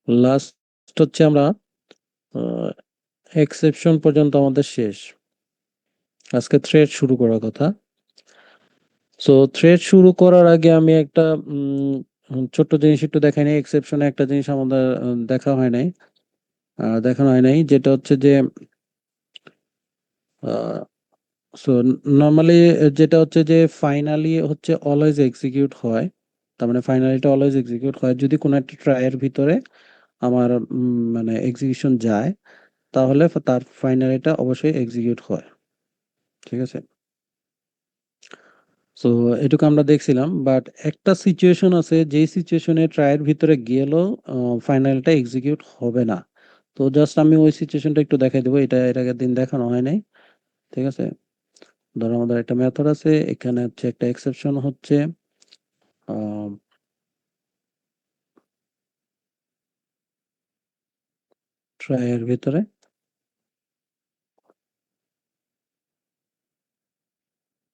Last হচ্ছে আমরা exception পর্যন্ত আমাদের শেষ। আজকে থ্রেড শুরু করার কথা। সো থ্রেড শুরু করার আগে আমি একটা ছোট্ট জিনিস একটু দেখাই নাই। এক্সেপশনে একটা জিনিস আমাদের দেখা হয় নাই, দেখানো হয় নাই, যেটা হচ্ছে যে সো নর্মালি যেটা হচ্ছে যে ফাইনালি হচ্ছে অলওয়েজ এক্সিকিউট হয়। তার মানে ফাইনালিটা অলওয়েজ এক্সিকিউট হয় যদি কোনো একটা ট্রায়ের ভিতরে আমার মানে এক্সিকিউশন যায়, তাহলে তার ফাইনালিটা অবশ্যই এক্সিকিউট হয়। ঠিক আছে, সো এটুকু আমরা দেখছিলাম। বাট একটা সিচুয়েশন আছে, যেই সিচুয়েশনে ট্রায়ের ভিতরে গেলেও ফাইনালটা এক্সিকিউট হবে না। তো জাস্ট আমি ওই সিচুয়েশনটা একটু দেখাই দেবো, এটা এর আগের দিন দেখানো হয় নাই। ঠিক আছে, ধরো আমাদের একটা মেথড আছে, এখানে হচ্ছে একটা এক্সেপশন হচ্ছে ট্রায়ের ভিতরে,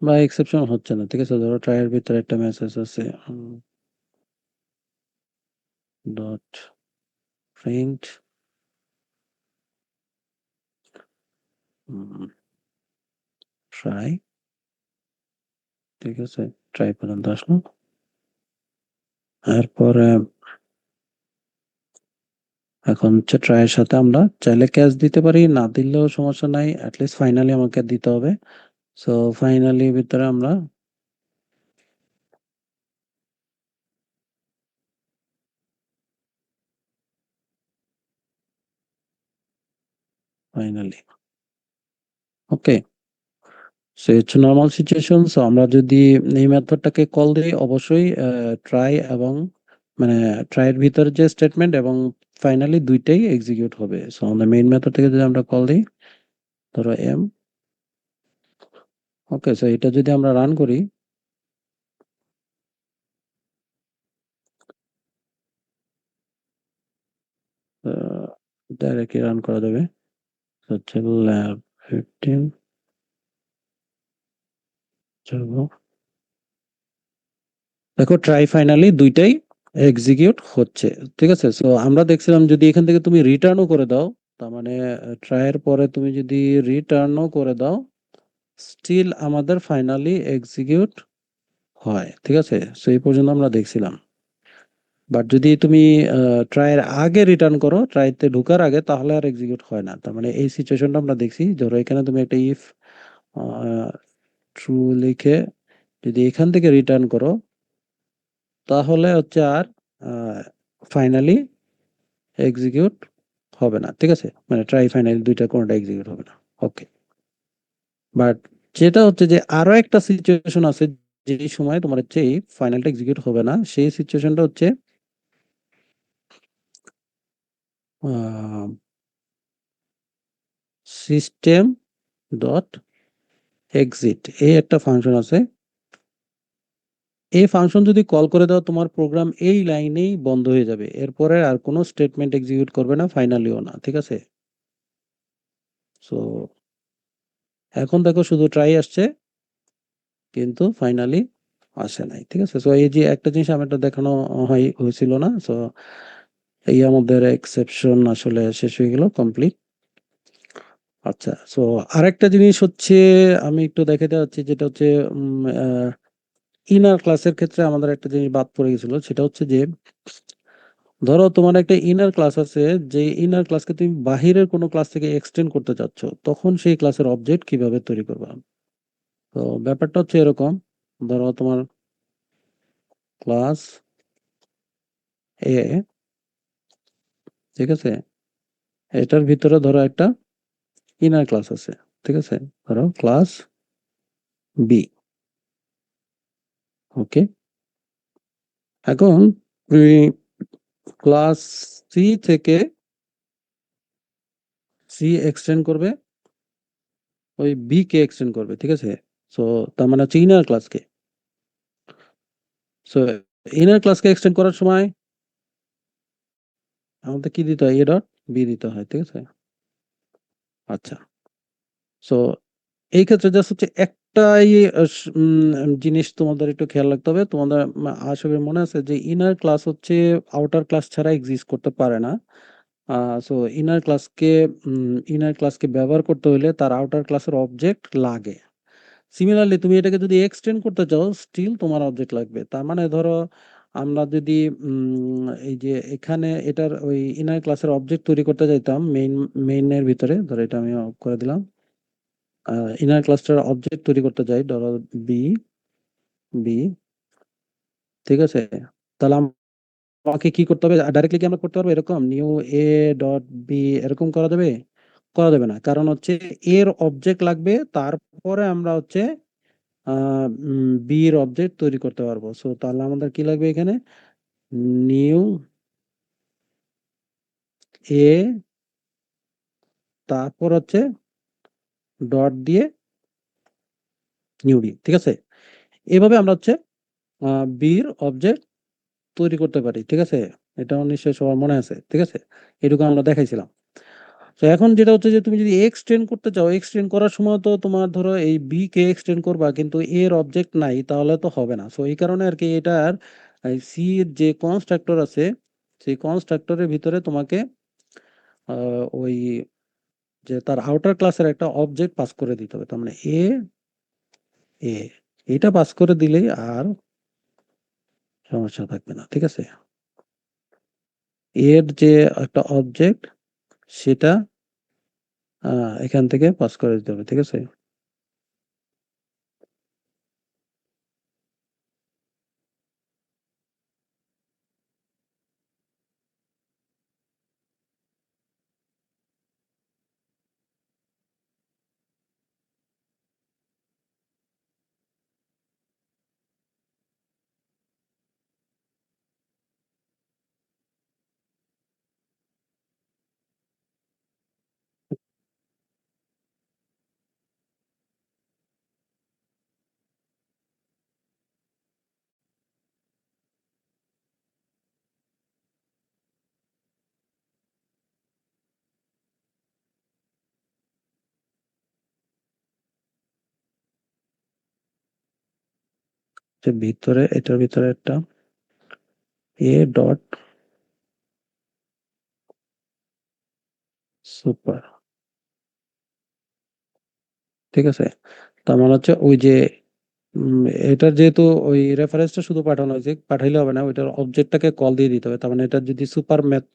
বা এক্সেপশন হচ্ছে না। ঠিক আছে, ধরো ট্রায়ের ভিতরে একটা মেসেজ আছে ডট প্রিন্ট ট্রাই। ঠিক আছে, ট্রাই পর্যন্ত আসলো। এরপরে এখন হচ্ছে ট্রাই এর সাথে আমরা চাইলে ক্যাচ দিতে পারি, না দিলেও সমস্যা নাই, অ্যাটলিস্ট ফাইনালি আমাকে দিতে হবে। সো ফাইনালি ভিতরে আমরা ফাইনালি ওকে। সো হচ্ছে নর্মাল সিচুয়েশন। সো আমরা যদি এই মেথডটাকে কল দিই, অবশ্যই ট্রাই এবং মানে ট্রাই এর ভিতরে যে স্টেটমেন্ট এবং ফাইনালি দুইটাই এক্সিকিউট হবে। সো আমাদের মেইন মেথড থেকে যদি আমরা কল দিই, ধরো এম, ওকে। সো এটা যদি আমরা রান করি, ডাইরেক্টলি রান করা যাবে। হচ্ছে ল্যাব 15 যাবো। দেখো ট্রাই ফাইনালি দুইটাই এক্সিকিউট হচ্ছে। ঠিক আছে, সো আমরা দেখছিলাম যদি এখান থেকে তুমি রিটার্নও করে দাও, তার মানে ট্রাইয়ের পরে তুমি যদি রিটার্নও করে দাও, স্টিল আমাদের ফাইনালি এক্সিকিউট হয়। ঠিক আছে, সো এই পর্যন্ত আমরা দেখছিলাম। বাট যদি তুমি ট্রাইয়ের আগে রিটার্ন করো, ট্রাইতে ঢোকার আগে, তাহলে আর এক্সিকিউট হয় না। তার মানে এই সিচুয়েশনটা আমরা দেখছি। ধরো এখানে তুমি একটা ইফ ট্রু লিখে যদি এখান থেকে রিটার্ন করো, তাহলে হচ্ছে আর ফাইনালি এক্সিকিউট হবে না। ঠিক আছে, মানে ট্রাই ফাইনাল দুইটা কোনোটা এক্সিকিউট হবে না। ওকে, বাট যেটা হচ্ছে যে আরো একটা সিচুয়েশন আছে, যে সময় তোমার হচ্ছে এই ফাইনালটা এক্সিকিউট হবে না, সেই সিচুয়েশনটা হচ্ছে সিস্টেম ডট এক্সিট, এই একটা ফাংশন আছে। এই ফাংশন যদি কল করে দাও, তোমার প্রোগ্রাম এই লাইনেই বন্ধ হয়ে যাবে, এরপরে আর কোনো স্টেটমেন্ট এক্সিকিউট করবে না, ফাইনালিও না। ঠিক আছে, সো এখন দেখো শুধু ট্রাই আসছে, কিন্তু ফাইনালি আসে নাই। ঠিক আছে, সো এই যে একটা জিনিস আমার দেখানো হয়েছিল না। সো এই আমাদের এক্সেপশন আসলে শেষ হয়ে গেল, কমপ্লিট। আচ্ছা, সো আরেকটা জিনিস হচ্ছে আমি একটু দেখাতে যাচ্ছি, যেটা হচ্ছে ইনার ক্লাসের ক্ষেত্রে আমাদের একটা জিনিস বাদ পড়ে গেছিল। সেটা হচ্ছে যে ধরো তোমার একটা ইনার ক্লাস আছে, যে ইনার ক্লাসকে তুমি বাহিরের কোনো ক্লাস থেকে এক্সটেন্ড করতে চাচ্ছ, তখন সেই ক্লাসের অবজেক্ট কিভাবে তৈরি করবা। তো ব্যাপারটা হচ্ছে এরকম, ধরো তোমার ক্লাস এ, ঠিক আছে, এটার ভিতরে ধরো একটা ইনার ক্লাস আছে। ঠিক আছে, ধরো ক্লাস বি। ওকে, এখন তুমি ক্লাস সি থেকে সি এক্সটেন্ড করবে, ওই বি কে এক্সটেন্ড করবে। ঠিক আছে, সো তার মানে হচ্ছে ইনার ক্লাসকে। সো ইনার ক্লাসকে এক্সটেন্ড করার সময় আমাদের কি দিতে হয়, এ ডট বি দিতে হয়। ঠিক আছে, আচ্ছা। সো এই ক্ষেত্রে জাস্ট হচ্ছে একটাই জিনিস তোমাদের একটু খেয়াল রাখতে হবে। তোমাদের আশা করি মনে আছে যে ইনার ক্লাস হচ্ছে আউটার ক্লাস ছাড়া এক্সিস্ট করতে পারে না। সো ইনার ক্লাসকে ব্যবহার করতে হলে তার আউটার ক্লাসের অবজেক্ট লাগে। সিমিলারলি তুমি এটাকে যদি এক্সটেন্ড করতে চাও, স্টিল তোমার অবজেক্ট লাগবে। তার মানে ধরো আমরা যদি এই যে এখানে এটার ওই ইনার ক্লাসের অবজেক্ট তৈরি করতে চাইতাম মেইনের ভিতরে, ধরো এটা আমি অফ করে দিলাম। ইনার ক্লাসটার অবজেক্ট তৈরি করতে চাই, ধরো বি বি, ঠিক আছে? তাহলে আমাকে কি করতে হবে? ডাইরেক্টলি কি আমরা করতে পারবো এরকম নিউ এ ডট বি এরকম করা যাবে? করা যাবে না, কারণ হচ্ছে এর অবজেক্ট লাগবে, তারপরে আমরা হচ্ছে বি এর অবজেক্ট তৈরি করতে পারবো। সো তাহলে আমাদের কি লাগবে এখানে? নিউ এ, তারপর হচ্ছে ডট দিয়ে নিউ ডি, ঠিক আছে? এভাবে আমরা হচ্ছে বি এর অবজেক্ট তৈরি করতে পারি, ঠিক আছে? এটা নিশ্চয়ই সবার মনে আছে, ঠিক আছে? এটুকু আমরা দেখাইছিলাম। তো এখন যেটা হচ্ছে যে তুমি যদি এক্সটেন্ড করতে চাও, এক্সটেন্ড করার সময় তো তোমার ধরো এই বি কে এক্সটেন্ড করবা, কিন্তু এর অবজেক্ট নাই, তাহলে তো হবে না। সো এই কারণে আর কি এটার সি এর যে কনস্ট্রাক্টর আছে, সেই কনস্ট্রাক্টরের ভিতরে তোমাকে ওই যে তার আউটার ক্লাসের একটা অবজেক্ট পাস করে দিতে হবে। তার মানে এ এ এটা পাস করে দিলেই আর সমস্যা থাকবে না, ঠিক আছে? এর যে একটা অবজেক্ট, সেটা এখান থেকে পাস করে দিতে হবে, ঠিক আছে? যে ভিতরে, এটার ভিতরে একটা এ ডট সুপার, ঠিক আছে? তার মানে হচ্ছে ওই যে উম, এটার যেহেতু ওই রেফারেন্সটা শুধু পাঠানো হয়েছে, পাঠাইলে হবে না, ওইটার অবজেক্টটাকে কল দিয়ে দিতে হবে। তার মানে এটা যদি সুপার ম্যাথ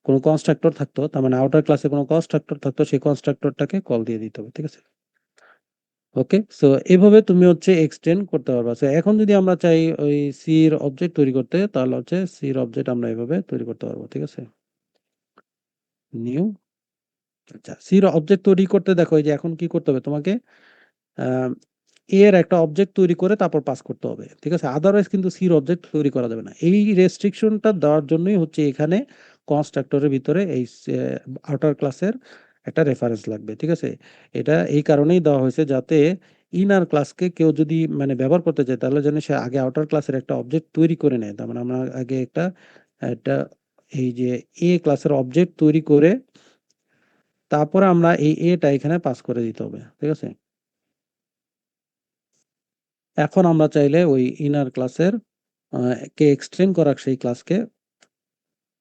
কোনো কনস্ট্রাক্টর থাকতো, তার মানে আউটার ক্লাসে কোনো কনস্ট্রাক্টর থাকতো, সেই কনস্ট্রাক্টরটাকে কল দিয়ে দিতে হবে, ঠিক আছে? ওকে, সো এইভাবে তুমি হচ্ছে এক্সটেন্ড করতে পারবা। সো এখন যদি আমরা চাই ওই সি এর অবজেক্ট তৈরি করতে, তাহলে হচ্ছে সি এর অবজেক্ট আমরা এইভাবে তৈরি করতে পারবো, ঠিক আছে? নিউ, আচ্ছা, সি এর অবজেক্ট তৈরি করতে দেখো এই যে এখন কি করতে হবে তোমাকে, এর একটা অবজেক্ট তৈরি করে তারপর পাস করতে হবে, ঠিক আছে? আদারওয়াইজ কিন্তু সির অবজেক্ট তৈরি করা যাবে না। এই রেস্ট্রিকশনটা দেওয়ার জন্যই হচ্ছে এখানে কনস্ট্রাক্টরের ভিতরে এই আউটার ক্লাসের একটা রেফারেন্স লাগবে, ঠিক আছে? এটা এই কারণেই দেওয়া হয়েছে যাতে ইনার ক্লাসকে কেউ যদি মানে ব্যবহার করতে চায়, তাহলে যেন সে আগে আউটার ক্লাসের একটা অবজেক্ট তৈরি করে নেয়। তার মানে আমরা আগে একটা একটা এই যে এ ক্লাসের অবজেক্ট তৈরি করে তারপরে আমরা এই এটা এখানে পাস করে দিতে হবে, ঠিক আছে? এখন আমরা চাইলে ওই ইনার ক্লাসের কে এক্সটেন্ড করা সেই ক্লাসকে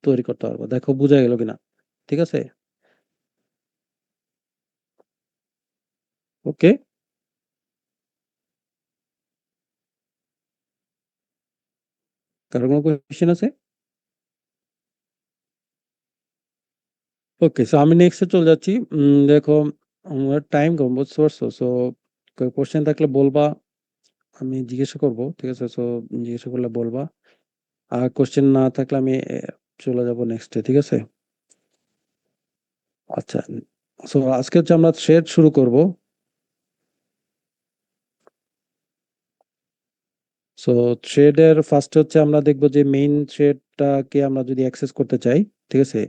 তৈরি করতে পারবো। দেখো বোঝা গেল কিনা, ঠিক আছে? ওকে, কারো কোনো কোয়েশ্চেন আছে? ওকে, সো আমি নেক্সটে চলে যাচ্ছি। দেখো আমার টাইম কম, বুঝতে পারছো? সো কোয়েশ্চেন থাকলে বলবা, আমি জিজ্ঞাসা করবো, ঠিক আছে? সো জিজ্ঞাসা করলে বলবা, আর কোয়েশ্চেন না থাকলে আমি চলে যাব নেক্সটে, ঠিক আছে? আচ্ছা, সো আজকে হচ্ছে আমরা থ্রেড শুরু করব। সো থ্রেডের ফার্স্টে হচ্ছে আমরা দেখবো যে মেইন থ্রেডটাকে আমরা যদি অ্যাক্সেস করতে চাই, ঠিক আছে?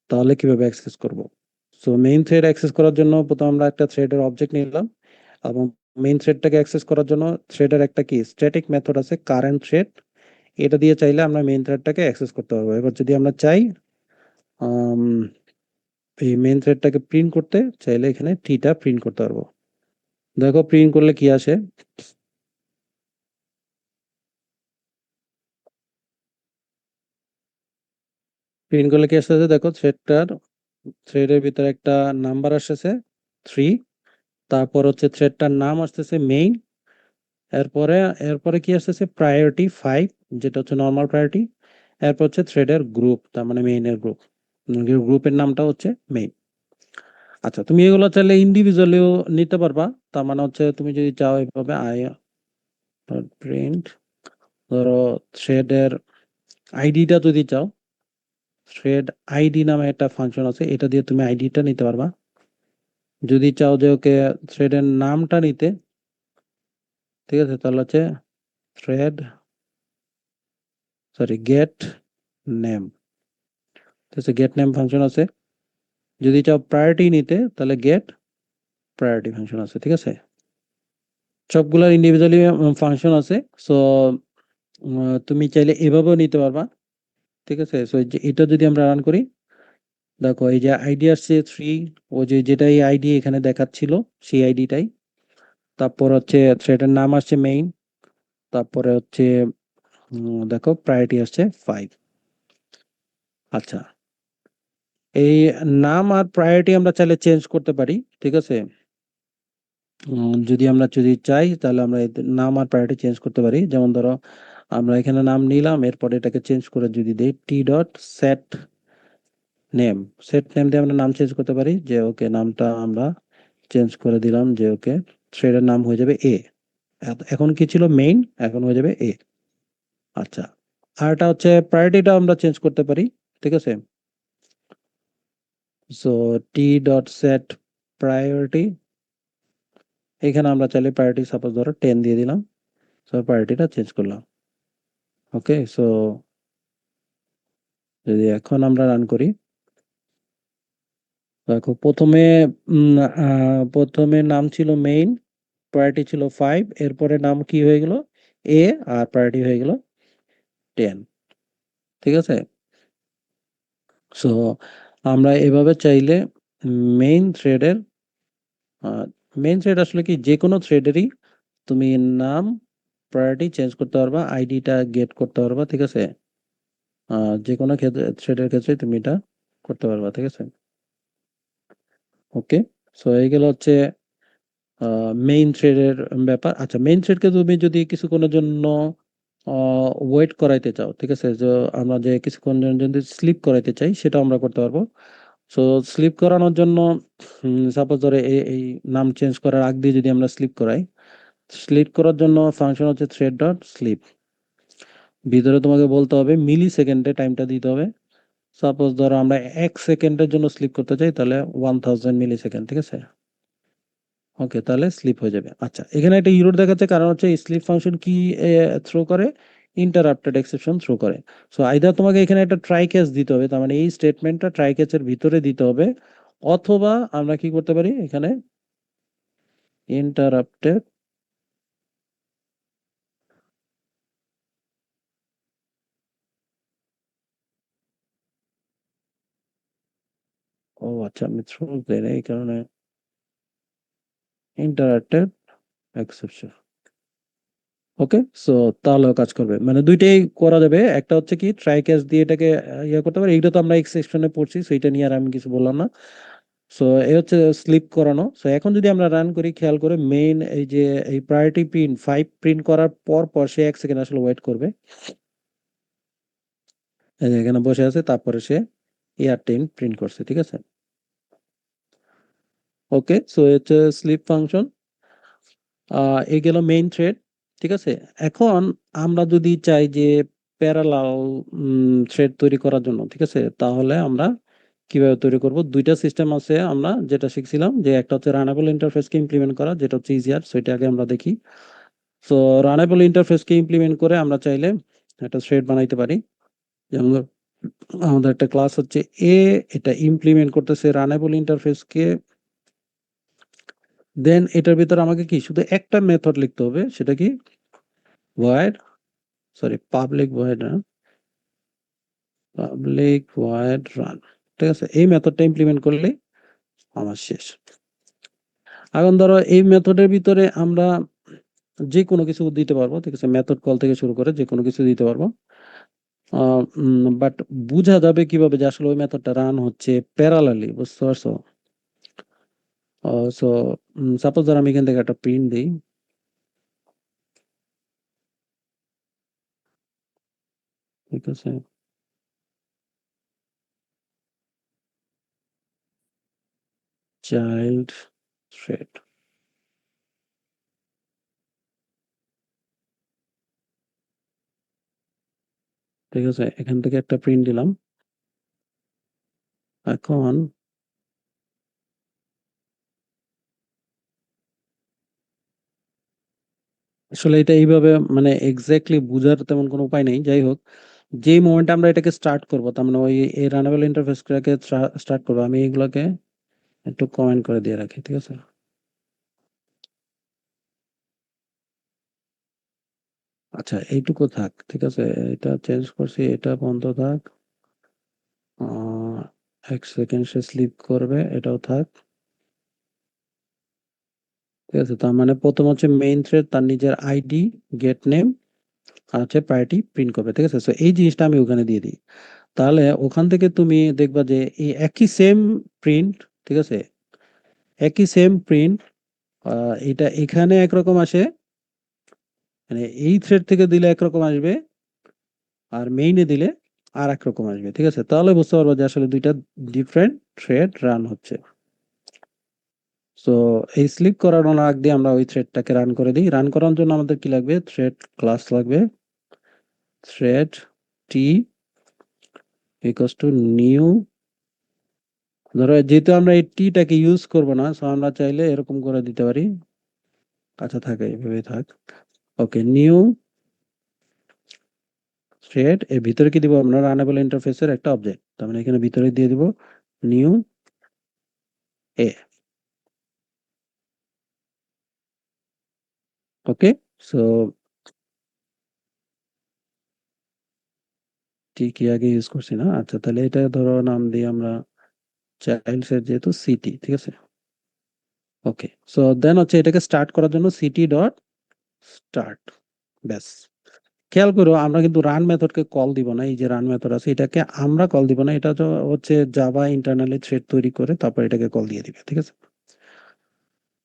তাহলে কিভাবে অ্যাক্সেস করব? সো মেইন থ্রেড অ্যাক্সেস করার জন্য প্রথমে আমরা একটা থ্রেডের অবজেক্ট নিলাম, এবং মেইন থ্রেডটাকে অ্যাক্সেস করার জন্য থ্রেডের একটা কি স্ট্যাটিক মেথড আছে কারেন্ট থ্রেড, এটা দিয়ে চাইলে আমরা মেইন থ্রেডটাকে অ্যাক্সেস করতে পারবো। এবার যদি আমরা চাই আম, এই মেইন থ্রেডটাকে প্রিন্ট করতে চাইলে এখানে টিটা প্রিন্ট করতে পারবো। দেখো প্রিন্ট করলে কি আসে। প্রিন্ট করলে কি আসতেছে দেখো, থ্রেডের ভিতরে একটা নাম্বার আসতেছে 3, তারপর হচ্ছে থ্রেডটার নাম আসতেছে মেইন, এরপরে এরপরে কি আসতেছে প্রায়োরিটি 5, যেটা হচ্ছে নর্মাল প্রায়োরিটি, এরপর হচ্ছে থ্রেডের গ্রুপ, তার মানে মেইনের গ্রুপ, গ্রুপের নামটা হচ্ছে মেইন। আচ্ছা, তুমি এগুলো চাইলে ইন্ডিভিজুয়ালিও নিতে পারবা। তার মানে হচ্ছে তুমি যদি চাও এভাবে প্রিন্ট, ধরো থ্রেডের আইডিটা যদি চাও, থ্রেড আইডি নামে একটা ফাংশন আছে, এটা দিয়ে তুমি আইডিটা নিতে পারবা। যদি চাও যে ওকে থ্রেডের নামটা নিতে, ঠিক আছে, তাহলে হচ্ছে থ্রেড, সরি, গেট নেম, ঠিক আছে, গেট নেম ফাংশন আছে। যদি চাও প্রায়োরিটি নিতে, তাহলে গেট প্রায়োরিটি ফাংশন আছে, ঠিক আছে। সবগুলোর ইন্ডিভিজুয়ালি ফাংশন আছে। সো তুমি চাইলে এভাবেও নিতে পারবা, ঠিক আছে। সো এটা যদি আমরা রান করি, দেখো এই যে আইডি আসছে 3, ও যে যেটা এই আইডি এখানে দেখাচ্ছিল সেই আইডিটাই। তারপর হচ্ছে থ্রেডের নাম আসছে মেইন, তারপরে হচ্ছে দেখো প্রায়োরিটি আসছে 5। আচ্ছা, এই নাম আর প্রায়োরিটি আমরা চাইলে চেঞ্জ করতে পারি, ঠিক আছে। যদি চাই তাহলে আমরা এদের নাম আর প্রায়োরিটি চেঞ্জ করতে পারি। যেমন ধরো আমরা এখানে নাম নিলাম, এরপর এটাকে চেঞ্জ করে যদি দেই টি dot set name, set name দিয়ে আমরা নাম চেঞ্জ করতে পারি, যে ওকে নামটা আমরা চেঞ্জ করে দিলাম, যে ওকে থ্রেডের নাম হয়ে যাবে এ। এখন কি ছিল মেইন, এখন হয়ে যাবে এ। আচ্ছা, আর এটা হচ্ছে প্রায়োরিটিটা আমরা চেঞ্জ করতে পারি, ঠিক আছে। সো টি ডট সেট প্রায়োরিটি, এখানে আমরা চাইলে প্রায়োরিটি সাপোজ ধরো 10 দিয়ে দিলাম, সো প্রায়োরিটিটা চেঞ্জ করলাম। ওকে, সো যদি এখন আমরা রান করি, দেখো প্রথমে নাম ছিল মেইন, প্রায়োরিটি ছিল 5, এরপরে নাম কি হয়ে গেল এ, আর প্রায়োরিটি হয়ে গেল 10, ঠিক আছে। সো আমরা এভাবে চাইলে মেইন থ্রেডের, মেইন থ্রেড আসলে কি যে কোনো থ্রেডেরই তুমি নাম প্রায়োরিটি চেঞ্জ করতে পারবা, আইডিটা গেট করতে পারবা, ঠিক আছে। যে কোনো ক্ষেত্রে থ্রেডের ক্ষেত্রে তুমি এটা করতে পারবা, ঠিক আছে। ওকে, সো এইগুলো হচ্ছে মেইন থ্রেডের ব্যাপার। আচ্ছা, মেইন থ্রেডকে তুমি যদি কিছুক্ষণের জন্য ওয়েট করাইতে চাও, ঠিক আছে, যে আমরা যে কিছুক্ষণ জন্য যদি স্লিপ করাইতে চাই, সেটা আমরা করতে পারবো। সো স্লিপ করানোর জন্য সাপোজ ধরে এই নাম চেঞ্জ করার আগ দিয়ে যদি আমরা স্লিপ করাই, স্লিপ করার জন্য ফাংশন হচ্ছে থ্রেড ডট স্লিপ, ভিতরে তোমাকে বলতে হবে মিলি সেকেন্ডে টাইমটা দিতে হবে। সাপোজ ধরো আমরা 1 সেকেন্ডের জন্য স্লিপ করতে চাই, তাহলে 1000 মিলি সেকেন্ড, ঠিক আছে। ওকে, তাহলে স্লিপ হয়ে যাবে। আচ্ছা, এখানে একটা ইরর দেখাচ্ছে, কারণ হচ্ছে স্লিপ ফাংশন কি থ্রো করে, ইন্টারাপ্টেড এক্সেপশন থ্রো করে। সো আইদার তোমাকে এখানে একটা ট্রাই ক্যাচ দিতে হবে, তার মানে এই স্টেটমেন্টটা ট্রাই ক্যাচের ভিতরে দিতে হবে, অথবা আমরা কি করতে পারি এখানে ইন্টারাপ্টেড, ও আচ্ছা, আমি থ্রো দেই না, এই কারণে ইন্টারাপ্টেড এক্সেপশন। ওকে, সো তাহলেও কাজ করবে, মানে দুইটাই করা যাবে। একটা হচ্ছে কি ট্রাই ক্যাচ দিয়ে এটাকে ইয়ে করতে পারি, এইটা তো আমরা এক্স সেকশনে পড়ছি, সো এটা নিয়ে আর আমি কিছু বললাম না। সো এই হচ্ছে স্লিপ করানো। সো এখন যদি আমরা রান করি, খেয়াল করে মেইন এই যে এই প্রায়োরিটি প্রিন্ট 5 প্রিন্ট করার পর পর সে 1 সেকেন্ড আসলে ওয়েট করবে, এই যে এখানে বসে আছে, তারপরে সে এয়ার 10 প্রিন্ট করছে, ঠিক আছে। ওকে, সো হচ্ছে স্লিপ ফাংশন, এই গেল মেইন থ্রেড, ঠিক আছে। এখন আমরা যদি চাই যে প্যারালাল থ্রেড তৈরি করার জন্য, ঠিক আছে, তাহলে আমরা কিভাবে তৈরি করব? দুইটা সিস্টেম আছে, আমরা যেটা শিখছিলাম, যে একটা হচ্ছে রানেবল ইন্টারফেসকে ইমপ্লিমেন্ট করা, যেটা হচ্ছে ইজিয়ার, সেটা আগে আমরা দেখি। সো রানেবল ইন্টারফেসকে ইমপ্লিমেন্ট করে আমরা চাইলে একটা থ্রেড বানাইতে পারি। যেমন আমাদের একটা ক্লাস হচ্ছে এ, এটা ইমপ্লিমেন্ট করতেছে রানেবল ইন্টারফেসকে, দেন এটার ভিতরে আমাকে কি শুধু একটা মেথড লিখতে হবে, সেটা কি void, sorry public void, public void run, ঠিক আছে। এই মেথডটা ইমপ্লিমেন্ট করলে আমার শেষ। এখন ধরো এই মেথডের ভিতরে আমরা যে কোনো কিছু দিতে পারবো, ঠিক আছে, মেথড কল থেকে শুরু করে যে কোনো কিছু দিতে পারবো। বাট বোঝা যাবে কিভাবে যে আসলে ওই মেথডটা রান হচ্ছে প্যারালালি, বুঝতে পারছো? সো সাপোজ ধর আমি এখান থেকে একটা প্রিন্ট দিই, ঠিক আছে, চাইল্ড থ্রেড, ঠিক আছে, এখান থেকে একটা প্রিন্ট দিলাম। এখন আসলে এটা এইভাবে মানে এক্স্যাক্টলি বুঝার তেমন কোনো উপায় নেই, যাই হোক, যেই মোমেন্টে আমরা এটাকে স্টার্ট করবো, তার মানে ওই এই রানেবল ইন্টারফেসটাকে স্টার্ট করবো, আমি এগুলোকে একটু কমেন্ট করে দিয়ে রাখি, ঠিক আছে। আচ্ছা, এইটুকু থাক, ঠিক আছে, এটা চেঞ্জ করছি, এটা বন্ধ থাক। আহ, 1 সেকেন্ড সে স্লিপ করবে, এটাও থাক, ঠিক আছে। তার মানে প্রথম হচ্ছে মেইন থ্রেড তার নিজের আইডি, গেট নেম আর হচ্ছে প্রায়োরিটি প্রিন্ট করবে, ঠিক আছে। তো এই জিনিসটা আমি ওখানে দিয়ে দিই, তাহলে ওখান থেকে তুমি দেখবা যে এই একই সেম প্রিন্ট, ঠিক আছে, একই সেম প্রিন্ট, এটা এখানে একরকম আসে, মানে এই থ্রেড থেকে দিলে একরকম আসবে, আর মেইনে দিলে আর একরকম আসবে, ঠিক আছে। তাহলে বুঝতে পারবো যে আসলে দুইটা ডিফারেন্ট থ্রেড রান হচ্ছে। সো এই স্লিপ করানোর আগ দিয়ে আমরা ওই থ্রেডটাকে রান করে দিই। রান করার জন্য আমাদের কি লাগবে? থ্রেড ক্লাস লাগবে, thread T equals to new. ধরো যেহেতু আমরা এই টিটাকে ইউজ করব না, সো আমরা চাইলে এরকম করে দিতে পারি, আচ্ছা থাকে এভাবে থাক। ওকে, নিউ থ্রেড, এর ভিতরে কি দিব আমরা? রানেবল ইন্টারফেসের একটা অবজেক্ট, তার মানে এখানে ভিতরে দিয়ে দিব নিউ এ। ওকে, সো টি কি আগে ইউজ করছি না, আচ্ছা, তাহলে এটা ধরো নাম দিই আমরা চাইল্ড সেট, যেহেতু সিটি, ঠিক আছে। ওকে, সো দেন হচ্ছে এটাকে স্টার্ট করার জন্য সিটি ডট স্টার্ট, ব্যাস। খেয়াল করো আমরা কিন্তু রান মেথডকে কল দিব না, এই যে রান মেথড আছে এটাকে আমরা কল দিব না, এটা তো হচ্ছে জাভা ইন্টারনালি থ্রেড তৈরি করে তারপর এটাকে কল দিয়ে দিবে, ঠিক আছে।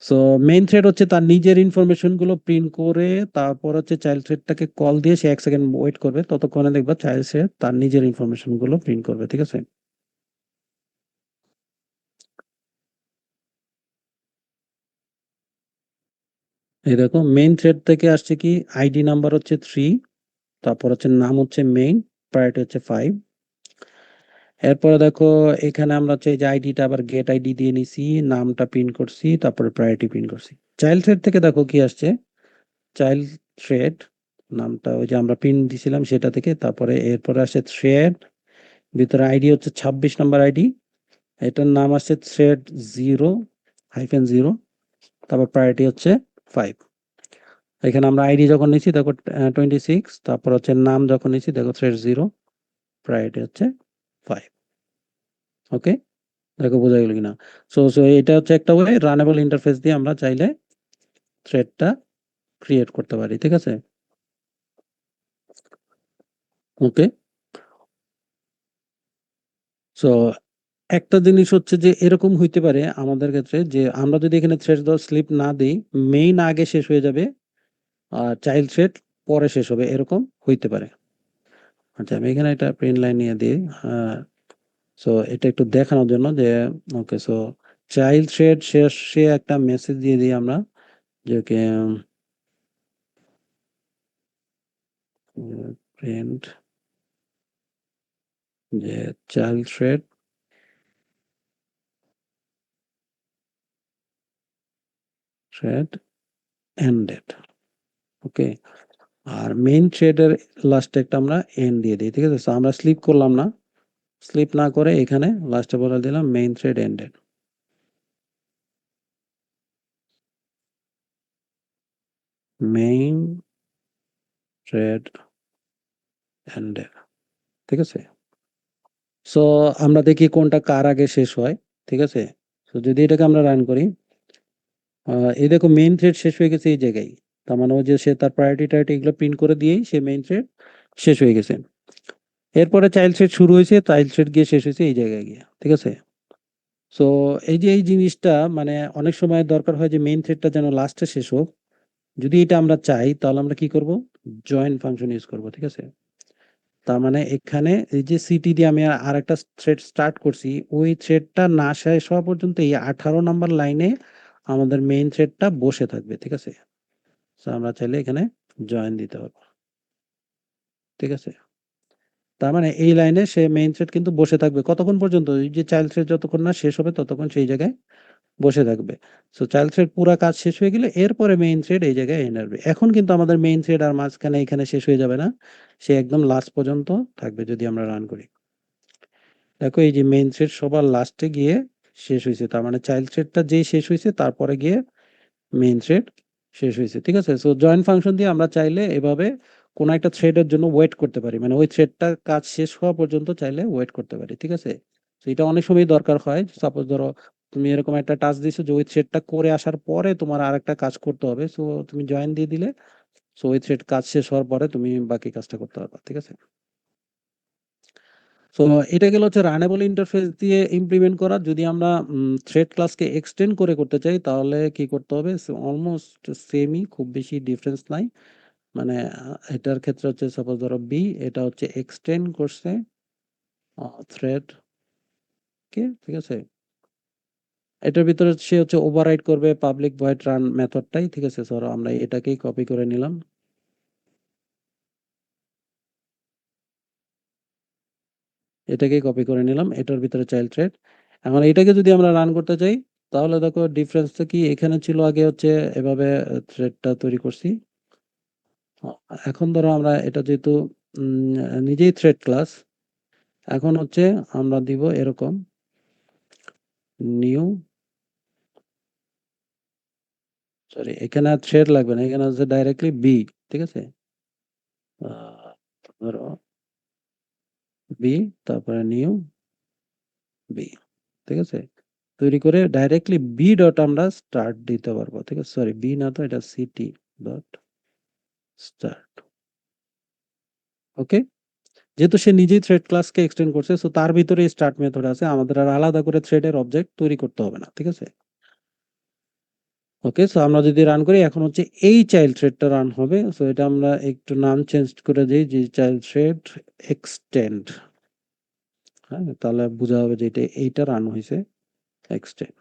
সো মেইন থ্রেড হচ্ছে তার নিজের ইনফরমেশন গুলো প্রিন্ট করে তারপর হচ্ছে চাইল্ড থ্রেডটাকে কল দিয়ে সে 1 সেকেন্ড ওয়েট করবে, ততক্ষণে দেখবা চাইল্ড থ্রেড তার নিজের ইনফরমেশন গুলো প্রিন্ট করবে, ঠিক আছে। এই দেখো মেইন থ্রেড থেকে আসছে কি, আইডি নাম্বার হচ্ছে 3, তারপর হচ্ছে নাম হচ্ছে মেইন, প্রায়োরিটি হচ্ছে 5। এরপরে দেখো এখানে আমরা হচ্ছে এই যে আইডিটা আবার গেট আইডি দিয়ে নিছি, নামটা প্রিন্ট করছি, তারপরে প্রায়োরিটি প্রিন্ট করছি। চাইল্ড থ্রেড থেকে দেখো কি আসছে, চাইল্ড থ্রেড নামটা ওই যে আমরা প্রিন্ট দিছিলাম সেটা থেকে, তারপরে এরপরে আসে থ্রেড, ভিতরে আইডি হচ্ছে 26 নম্বর আইডি, এটার নাম আসছে থ্রেড 0-0, তারপর প্রায়োরিটি হচ্ছে 5। এখানে আমরা আইডি যখন নিচ্ছি দেখো 26, তারপর হচ্ছে নাম যখন নিচ্ছি দেখো থ্রেড 0, প্রায়োরিটি হচ্ছে 5। ওকে, দেখো বোঝা গেল কিনা। সো সো এটা হচ্ছে একটা ওয়ে, রানেবল ইন্টারফেস দিয়ে আমরা চাইলে থ্রেডটা ক্রিয়েট করতে পারি, ঠিক আছে। ওকে, সো একটা জিনিস হচ্ছে যে এরকম হইতে পারে আমাদের ক্ষেত্রে যে আমরা যদি এখানে থ্রেড স্লিপ না দিই, মেইন আগে শেষ হয়ে যাবে আর চাইল্ড থ্রেড পরে শেষ হবে, এরকম হইতে পারে। আচ্ছা, আমি এখানে একটা প্রিন্ট লাইন নিয়ে দিই। সো এটা একটু দেখানোর জন্য যে ওকে, সো চাইল্ড থ্রেড শেষে একটা মেসেজ দিয়ে দিই আমরা, যে ওকে প্রিন্ট যে চাইল্ড থ্রেড থ্রেড এন্ডেড। ওকে, আর মেইন থ্রেডের লাস্টে একটা আমরা এন্ড দিয়ে দিই, ঠিক আছে। তো আমরা স্লিপ করলাম না, স্লিপ না করে এখানে লাস্টে বলে দিলাম main thread ended, main thread ended, ঠিক আছে। সো আমরা দেখি কোনটা কার আগে শেষ হয়, ঠিক আছে। তো যদি এটাকে আমরা রান করি, এই দেখো মেইন থ্রেড শেষ হয়ে গেছে এই জায়গায়। তার মানে ও যে সে তার প্রায়োরিটি টায়োরিটি এগুলো প্রিন্ট করে দিয়েই সে মেইন থ্রেড শেষ হয়ে গেছে। এরপরে চাইল্ড থ্রেড শুরু হয়েছে, চাইল্ড থ্রেড গিয়ে শেষ হয়েছে এই জায়গায় গিয়ে, ঠিক আছে? সো এই যে এই জিনিসটা মানে অনেক সময় দরকার হয় যে মেইন থ্রেডটা যেন লাস্টে শেষ হোক। যদি এটা আমরা চাই তাহলে আমরা কি করব? জয়েন ফাংশন ইউজ করব, ঠিক আছে? তার মানে এখানে এই যে সিটি দিয়ে আমি আরেকটা থ্রেড স্টার্ট করছি, ওই থ্রেডটা না শেষ হওয়া পর্যন্ত এই 18 নাম্বার লাইনে আমাদের মেইন থ্রেডটা বসে থাকবে, ঠিক আছে? সো আমরা চাইলে এখানে জয়েন দিতে পারবো, ঠিক আছে? তার মানে এই লাইনে সে মেইন থ্রেড কিন্তু বসে থাকবে কতক্ষণ পর্যন্ত? এই যে চাইল্ড থ্রেড যতক্ষণ না শেষ হবে ততক্ষণ সেই জায়গায় বসে থাকবে। সো চাইল্ড থ্রেড পুরা কাজ শেষ হয়ে গেলে এরপরে মেইন থ্রেড এই জায়গায় এনে আসবে। এখন কিন্তু আমাদের মেইন থ্রেড আর মাঝখানে এখানে শেষ হয়ে যাবে না, সে একদম লাস্ট পর্যন্ত থাকবে যদি আমরা রান করি। দেখো এই যে মেইন থ্রেড সবার লাস্টে গিয়ে শেষ হয়েছে, তার মানে চাইল্ড থ্রেডটা যেই শেষ হয়েছে তারপরে গিয়ে মেইন থ্রেড শেষ হয়েছে, ঠিক আছে? সো জয়েন ফাংশন দিয়ে আমরা চাইলে এভাবে কোন একটা থ্রেডের জন্য ওয়েট করতে পারি, মানে ওই থ্রেডটা কাজ শেষ হওয়া পর্যন্ত চাইলে ওয়েট করতে পারি, ঠিক আছে? তো এটা অনেক সময় দরকার হয়। সাপোজ ধরো তুমি এরকম একটা টাস্ক দিছো যে ওই থ্রেডটা করে আসার পরে তোমার আরেকটা কাজ করতে হবে, সো তুমি জয়েন দিয়ে দিলে, সো ওই থ্রেড কাজ শেষ হওয়ার পরে তুমি বাকি কাজটা করতে পারবা, ঠিক আছে? সো এটা গেল হচ্ছে রানেবল ইন্টারফেস দিয়ে ইমপ্লিমেন্ট করা। যদি আমরা থ্রেড ক্লাসকে এক্সটেন্ড করে করতে চাই তাহলে কি করতে হবে? অলমোস্ট সেমই, খুব বেশি ডিফারেন্স নাই। মানে এটার ক্ষেত্রে হচ্ছে সাপোজ ধরো বি, এটা হচ্ছে এক্সটেন্ড করছে থ্রেড কে, ঠিক আছে? এটার ভিতরে সে হচ্ছে ওভাররাইড করবে পাবলিক ভয়েড রান মেথডটাই, ঠিক আছে? ধরো আমরা এটাকেই কপি করে নিলাম, এটার ভিতরে চাইল্ড থ্রেড। এখন এটাকে যদি আমরা রান করতে চাই তাহলে দেখো ডিফারেন্সটা কি? এখানে ছিল আগে হচ্ছে এভাবে থ্রেডটা তৈরি করছি। এখন ধরো আমরা এটা যেহেতু নিজেই থ্রেড ক্লাস, এখন হচ্ছে আমরা দিব এরকম নিউ, সরি এখানে আর থ্রেড লাগবে না, এখানে হচ্ছে ডাইরেক্টলি বি, ঠিক আছে? আহ, ধরো বি, তারপরে নিউ বি, ঠিক আছে? তৈরি করে ডাইরেক্টলি বি ডট আমরা স্টার্ট দিতে পারবো, ঠিক আছে? সরি বি না, তো এটা সিটি ডট স্টার্ট। ওকে, যেহেতু সে নিজেই থ্রেড ক্লাসকে এক্সটেন্ড করছে, সো তার ভিতরে স্টার্ট মেথড আছে, আমাদের আর আলাদা করে থ্রেডের অবজেক্ট তৈরি করতে হবে না, ঠিক আছে? ওকে, সো আমরা যদি রান করি এখন হচ্ছে এই চাইল্ড থ্রেডটা রান হবে। সো এটা আমরা একটু নাম চেঞ্জ করে দিই যে চাইল্ড থ্রেড এক্সটেন্ড। হ্যাঁ, তাহলে বোঝা হবে যে এটা এইটা রান হয়েছে এক্সটেন্ড।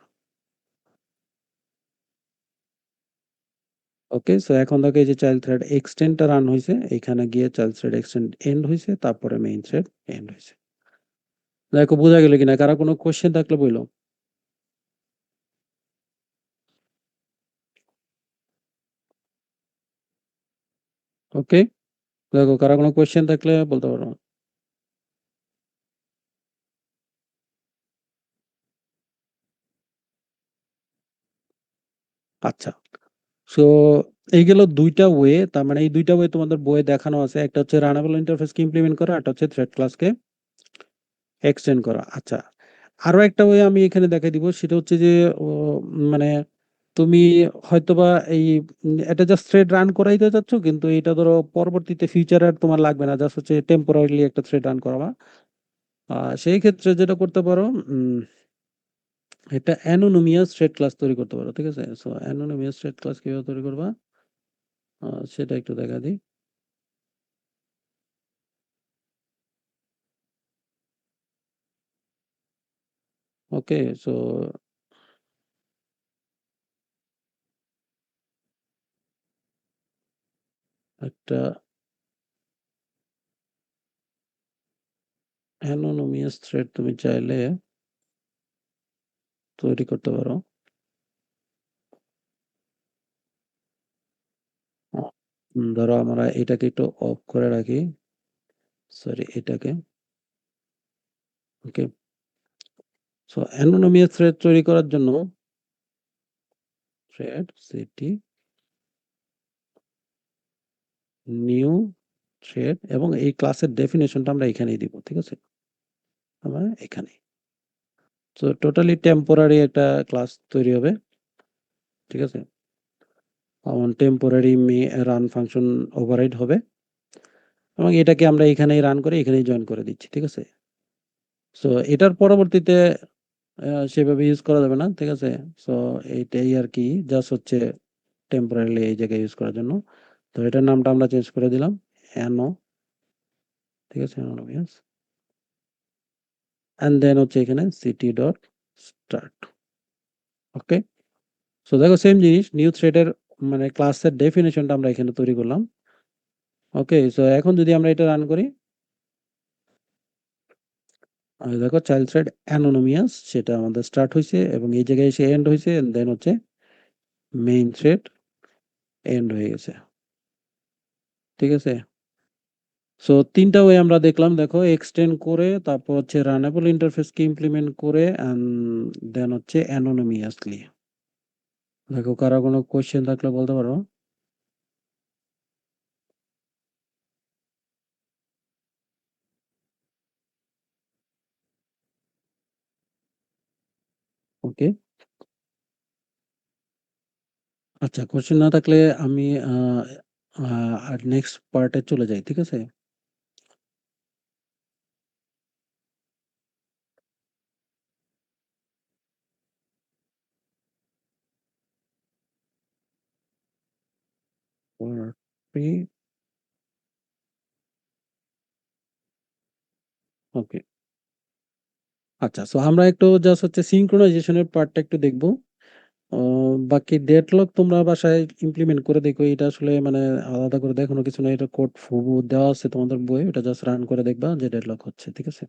ওকে, সো এখন দেখো এই যে চাইল্ড থ্রেড এক্সটেন্ডটা রান হয়েছে, এখানে গিয়ে চাইল্ড থ্রেড এক্সটেন্ড এন্ড হয়েছে, তারপরে মেইন থ্রেড এন্ড হয়েছে। দেখো বোঝা গেল কিনা? কারো কোনো কোশ্চেন থাকলে বইলো। ওকে, দেখো কারো কোনো কোশ্চেন থাকলে বলতে পারো। আচ্ছা, সো এই গেল দুইটা ওয়ে। তার মানে এই দুইটা ওয়ে তোমাদের বইয়ে দেখানো আছে, একটা হচ্ছে রানেবল ইন্টারফেসকে ইমপ্লিমেন্ট করা, একটা হচ্ছে থ্রেড ক্লাসকে এক্সটেন্ড করা। আচ্ছা, আরো একটা ওয়ে আমি এখানে দেখাই দিব, সেটা হচ্ছে যে ও, মানে তুমি হয়তোবা এই এটা জাস্ট থ্রেড রান করাইতে চাচ্ছ, কিন্তু এটা ধরো পরবর্তীতে ফিউচার আর তোমার লাগবে না, জাস্ট হচ্ছে টেম্পোরারিলি একটা থ্রেড রান করাবা। সেই ক্ষেত্রে যেটা করতে পারো, একটা অ্যানোনিমিয়াস থ্রেড ক্লাস তৈরি করতে পারো, ঠিক আছে? সো অ্যানোনিমিয়াস থ্রেড ক্লাস কিভাবে তৈরি করবা সেটা একটু দেখা দিই। ওকে, সো একটা অ্যানোনিমিয়াস থ্রেড তুমি চাইলে তৈরি করতে পারো। ধরো আমরা এটাকে একটু অফ করে রাখি, সরি এটাকে। ওকে, সো অ্যানোনিমিয়াস থ্রেড তৈরি করার জন্য থ্রেড সিটি নিউ থ্রেড, এবং এই ক্লাসের ডেফিনেশনটা আমরা এখানেই দিব, ঠিক আছে? আমরা এখানে, তো টোটালি টেম্পোরারি একটা ক্লাস তৈরি হবে। ঠিক আছে? On temporary run function override হবে এবং এটাকে আমরা এখানেই রান করে এখানেই জয়েন করে দিচ্ছি। ঠিক আছে? সো এটার পরবর্তীতে সেভাবে ইউজ করা যাবে না। ঠিক আছে? সো এইটাই আরকি জাস্ট হচ্ছে টেম্পোরারিলি এই জায়গায় ইউজ করার জন্য। তো এটার নামটা আমরা চেঞ্জ করে দিলাম অ্যানো। ঠিক আছে? অ্যানোনিমাস। অ্যান্ড দেন হচ্ছে এখানে সিটি ডট স্টার্ট। ওকে? সো দেখো সেম জিনিস নিউ থ্রেডের মানে ক্লাসের ডেফিনিশনটা আমরা এখানে তৈরি করলাম। ওকে? সো এখন যদি আমরা এটা রান করি দেখো চাইল্ড থ্রেড অ্যানোনিমাস সেটা আমাদের স্টার্ট হইছে এবং এই জায়গায় এসে এন্ড হইছে দেন হচ্ছে মেইন থ্রেড এন্ড হয়ে গেছে। ঠিক আছে? সো ৩ টা ওয়ে আমরা দেখলাম দেখো এক্সটেন্ড করে তারপর হচ্ছে রানেবল ইন্টারফেসকে ইমপ্লিমেন্ট করে অ্যান্ড দেন হচ্ছে অ্যানোনিমাসলি। দেখো কারো কোনো কোয়েশ্চেন থাকলে বলতে পারো। ওকে। আচ্ছা কোয়েশ্চেন না থাকলে আমি আর নেক্সট পার্টে চলে যাই। ঠিক আছে? পার্ট 3 ওকে। আচ্ছা সো আমরা একটু জাস্ট হচ্ছে সিনক্রোনাইজেশন এর পার্টটা একটু দেখব। অ বাকি ডেডলক তোমরা বাসায় ইমপ্লিমেন্ট করে দেখো। এটা আসলে মানে আলাদা করে দেখানোর কিছু না। এটা কোড হুবহু দেওয়া আছে তোমাদের বইয়ে। এটা জাস্ট রান করে দেখবা যে ডেডলক হচ্ছে। ঠিক আছে?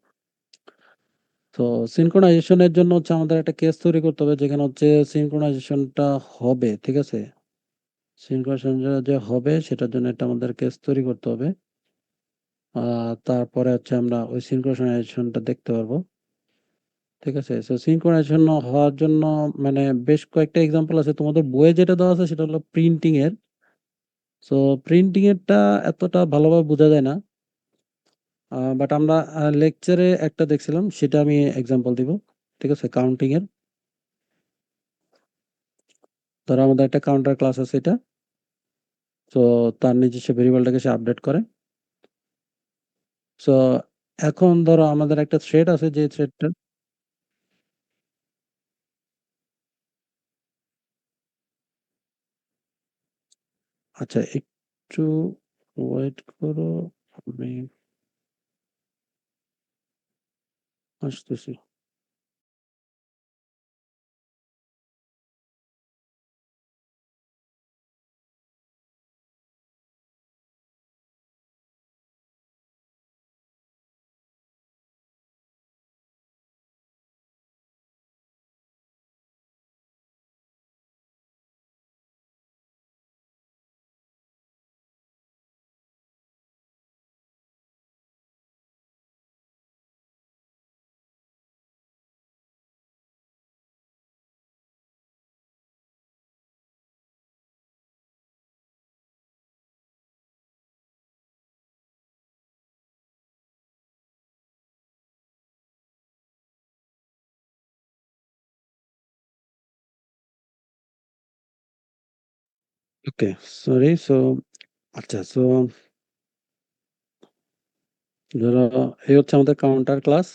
তো সিনক্রোনাইজেশন এর জন্য হচ্ছে আমাদের একটা কেস তৈরি করতে হবে যেখানে হচ্ছে সিনক্রোনাইজেশনটা হবে। ঠিক আছে? সিনক্রোনাইজেশন যে হবে সেটার জন্য একটা আমাদের কেস তৈরি করতে হবে। আ তারপরে হচ্ছে আমরা ওই সিনক্রোনাইজেশনটা দেখতে পারবো। ঠিক আছে? সো সিনক্রোনাইজেশন হওয়ার জন্য মানে বেশ কয়েকটা এক্সাম্পল আছে। তোমাদের বইয়ে যেটা দেওয়া আছে সেটা হলো প্রিন্টিং এর। সো প্রিন্টিং এরটা এতটা ভালোভাবে বোঝা যায় না। বাট আমরা লেকচারে একটা দেখছিলাম সেটা আমি এক্সাম্পল দিব। ঠিক আছে? কাউন্টিং এর। ধরো আমাদের একটা কাউন্টার ক্লাস আছে এটা। সো তার নিজস্ব ভেরিয়েবলটাকে সে আপডেট করে। সো এখন ধরো আমাদের একটা থ্রেড আছে যে থ্রেডটা আচ্ছা একটু ওয়েট করো আমি আসতেছি। ওকে, সরি। সো আচ্ছা সো ধরো এই হচ্ছে আমাদের কাউন্টার ক্লাস।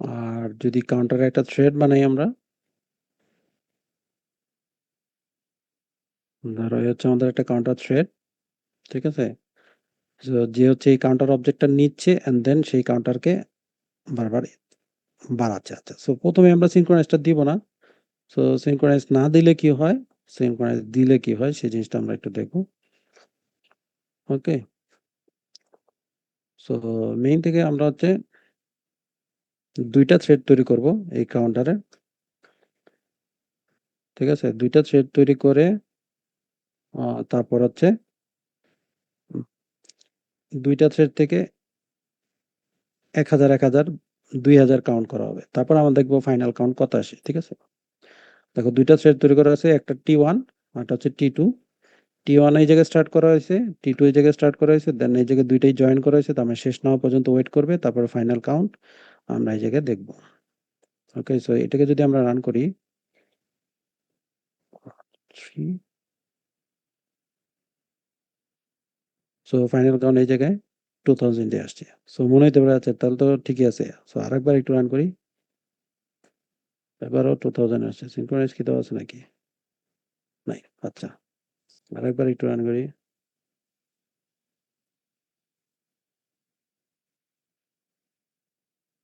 আর যদি কাউন্টারে একটা থ্রেড বানাই আমরা, ধরো এই হচ্ছে আমাদের একটা কাউন্টার থ্রেড। ঠিক আছে? সো যে হচ্ছে এই কাউন্টার অবজেক্টটা নিচ্ছে অ্যান্ড দেন সেই কাউন্টারকে বারবার বাড়াচ্ছে। আচ্ছা। সো ১ম এ আমরা সিনক্রোনাইজটা দিব না। সো সিনক্রোনাইজ না দিলে কি হয়? সিনক্রোনাইজ দিলে কি হয়? সেই জিনিসটা আমরা একটু দেখব। ওকে? সো মেইন থেকে আমরা হচ্ছে ২ টা থ্রেড তৈরি করব এই কাউন্টারে। ঠিক আছে? ২ টা থ্রেড তৈরি করে তারপর হচ্ছে উম ২ টা থ্রেড থেকে ১,০০০, ১,০০০, ২,০০০ কাউন্ট করা হবে। তারপর আমরা দেখব ফাইনাল কাউন্ট কত আসে। ঠিক আছে? দেখো ২ টা থ্রেড তৈরি করা আছে। একটা T1 আরেকটা হচ্ছে T2। T1 এই জায়গায় স্টার্ট করা হয়েছে, T2 এই জায়গায় স্টার্ট করা হয়েছে। দেন এই জায়গায় ২ টাই জয়েন করা হয়েছে। তার মানে শেষ না হওয়া পর্যন্ত ওয়েট করবে। তারপরে ফাইনাল কাউন্ট আমরা এই জায়গায় দেখব। ওকে? সো এটাকে যদি আমরা রান করি 3 সো ফাইনাল কাউন্ট এই জায়গায় 2000 এ আসছে। সো মনে হইতে পারে আচ্ছা তাহলে তো ঠিকই আছে। সো আরেকবার একটু রান করি। এবারও 2000 আসছে। সিনক্রোনাইজ কি দেওয়া আছে নাকি? নাই। আচ্ছা। আরেকবার একটু রান করি।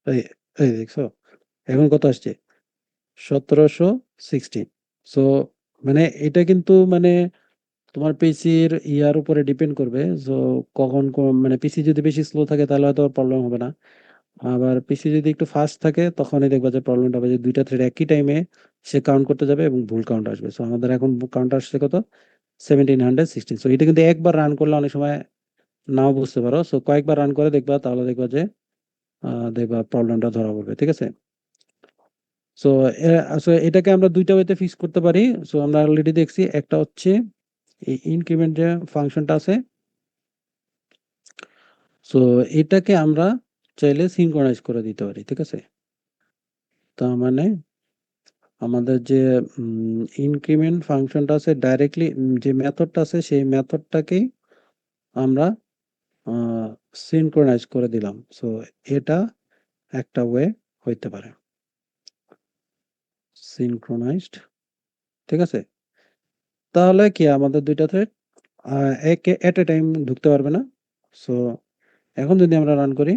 এই, এই দেখছো? এখন কত আসছে? 1716 সো মানে এটা কিন্তু মানে তোমার পিসির ইয়ার উপরে ডিপেন্ড করবে। সো কখন মানে পিসি যদি বেশি স্লো থাকে তাহলে হয়তো প্রবলেম হবে না। আবার পিসি যদি একটু ফাস্ট থাকে তখনই দেখবা যে প্রবলেমটা হবে যে ২ টা থ্রেড একই টাইমে সে কাউন্ট করতে যাবে এবং ভুল কাউন্ট আসবে। সো আমাদের এখন কাউন্ট আসছে কত? 1716 সো এটা কিন্তু একবার রান করলে অনেক সময় নাও বুঝতে পারো। সো কয়েকবার রান করে দেখবা তাহলে দেখবা যে দেখবা প্রবলেমটা ধরা পড়বে। ঠিক আছে? সো সো এটাকে আমরা ২ টা ওয়েতে ফিক্স করতে পারি। সো আমরা অলরেডি দেখছি। একটা হচ্ছে এই ইনক্রিমেন্ট যে ফাংশনটা আছে, সো এটাকে আমরা চাইলে সিনক্রোনাইজ করে দিতে পারি। ঠিক আছে? তার মানে আমাদের যে ইনক্রিমেন্ট ফাংশনটা আছে ডাইরেক্টলি যে মেথডটা আছে সেই মেথডটাকেই আমরা আ সিনক্রোনাইজ করে দিলাম। সো এটা একটা ওয়ে হইতে পারে। সিনক্রোনাইজড ঠিক আছে? তাহলে কি আমাদের ২ টা থ্রেড আ এট এ টাইম ঢুকতে পারবে না। সো এখন যদি আমরা রান করি,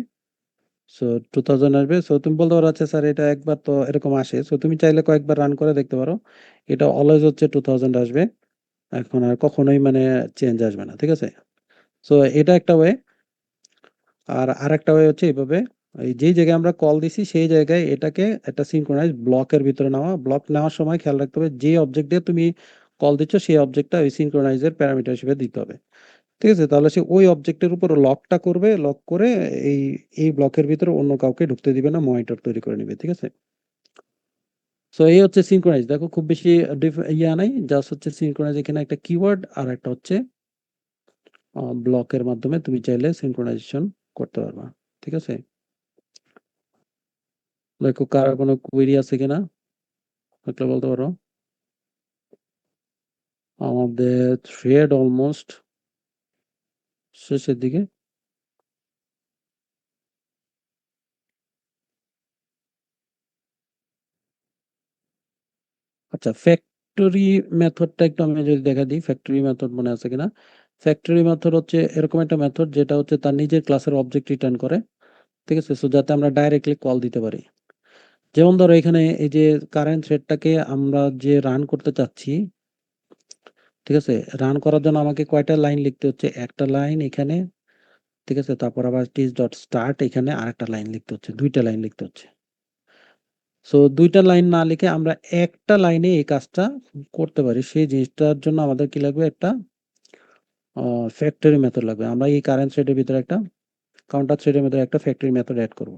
সো 2000 আসবে। সো তুমি বলতে পারো আচ্ছা স্যার এটা একবার তো এরকম আসে। সো তুমি চাইলে কয়েকবার রান করে দেখতে পারো। এটা অলওয়েজ হচ্ছে 2000 আসবে। এখন আর কখনোই মানে চেঞ্জ আসবে না। ঠিক আছে? সো এটা একটা ওয়ে। আর আরেকটা ওয়ে হচ্ছে এভাবে এই যেই জায়গায় আমরা কল দিছি সেই জায়গায় এটাকে একটা সিনক্রোনাইজ ব্লকের ভিতরে নেওয়া। ব্লক নেওয়ার সময় খেয়াল রাখতে হবে যে অবজেক্ট দিয়ে তুমি কল দিচ্ছ সেই অবজেক্টটা ওই সিনক্রোনাইজ এর প্যারামিটার হিসেবে দিতে হবে। ঠিক আছে? তাহলে সে ওই অবজেক্টের উপর লকটা করবে। লক করে এই, এই ব্লকের ভিতরে অন্য কাউকে ঢুকতে দিবে না। মনিটর তৈরি করে নিবে। ঠিক আছে? সো এই হচ্ছে সিনক্রোনাইজ। দেখো খুব বেশি ইয়া নাই। জাস্ট হচ্ছে সিনক্রোনাইজ এখানে একটা কিওয়ার্ড আর একটা হচ্ছে ব্লকের মাধ্যমে তুমি চাইলে সিনক্রোনাইজেশন করতে পারবা। ঠিক আছে? দেখো কার কোনো কুয়েরি আছে কিনা থাকলে বলতে পারো। আমাদের থ্রেড অলমোস্ট শেষের দিকে। আচ্ছা ফ্যাক্টরি মেথডটা একটু আমি যদি দেখা দিই, ফ্যাক্টরি মেথড মনে আছে কিনা? ফ্যাক্টরি মেথড হচ্ছে এরকম একটা মেথড যেটা হচ্ছে তার নিজের ক্লাসের অবজেক্ট রিটার্ন করে। ঠিক আছে? সো যাতে আমরা ডাইরেক্টলি কল দিতে পারি। যেমন ধরো এখানে এই যে কারেন্ট থ্রেডটাকে আমরা যে রান করতে চাচ্ছি, ঠিক আছে? রান করার জন্য আমাকে কয়টা লাইন লিখতে হচ্ছে? একটা লাইন এখানে, ঠিক আছে? তারপর আবার tis.start এখানে আরেকটা লাইন লিখতে হচ্ছে। ২ টা লাইন লিখতে হচ্ছে। সো ২ টা লাইন না লিখে আমরা একটা লাইনে এই কাজটা করতে পারি। সেই জিনিসটার জন্য আমাদের কি লাগবে? একটা আ ফ্যাক্টরি মেথড লাগবে। আমরা এই কারেন্ট থ্রেডের ভিতরে একটা কাউন্টার থ্রেডের ভেতরে একটা ফ্যাক্টরি মেথড এড করব।